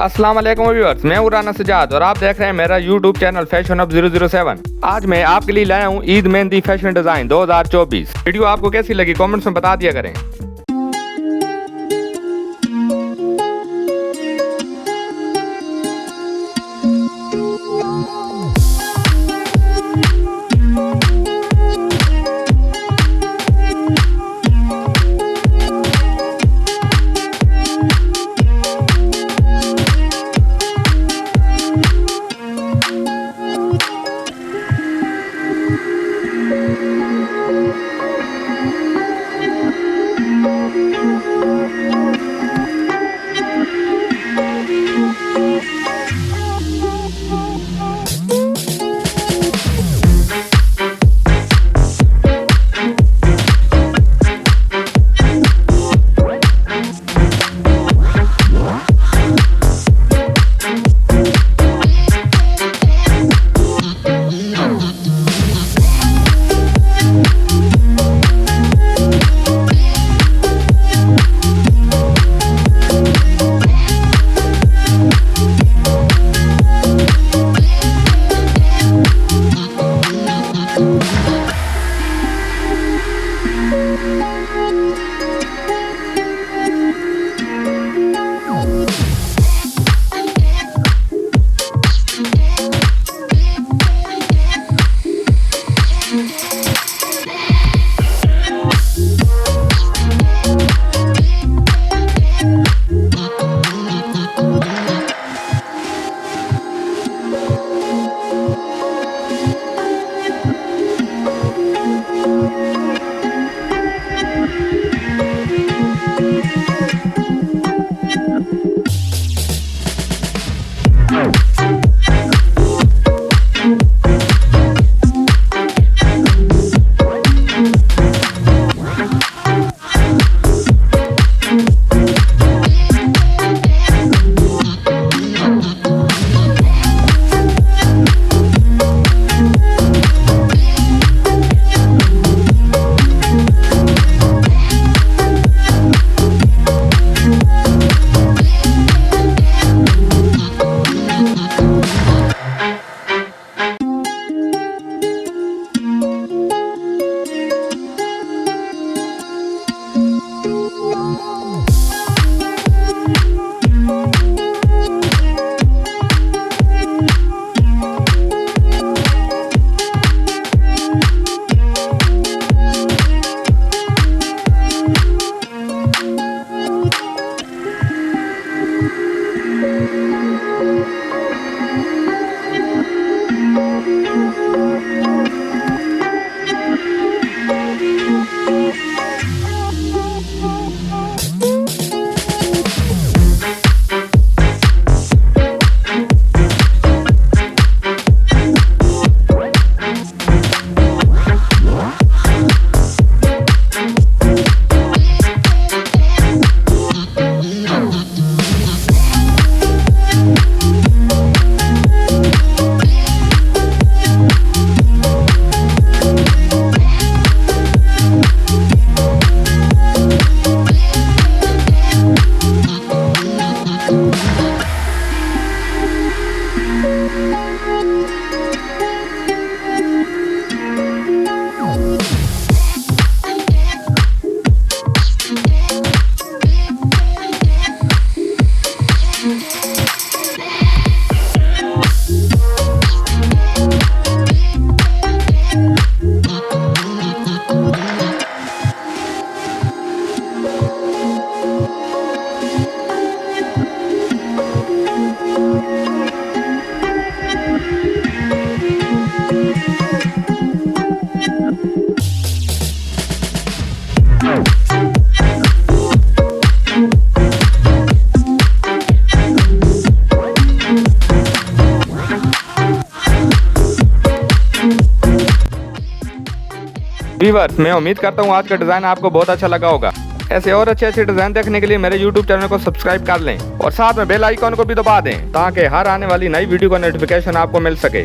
अस्सलाम वालेकुम व्यूअर्स, मैं राना सजाद और आप देख रहे हैं मेरा यूट्यूब चैनल फैशन अप 007। आज मैं आपके लिए लाया हूँ Eid mehndi fashion design 2024। Video आपको कैसी लगी कमेंट्स में बता दिया करें। व्यूअर्स, मैं उम्मीद करता हूँ आज का डिजाइन आपको बहुत अच्छा लगा होगा। ऐसे और अच्छे डिजाइन देखने के लिए मेरे YouTube चैनल को सब्सक्राइब कर लें और साथ में बेल आइकॉन को भी दबा दें ताकि हर आने वाली नई वीडियो का नोटिफिकेशन आपको मिल सके।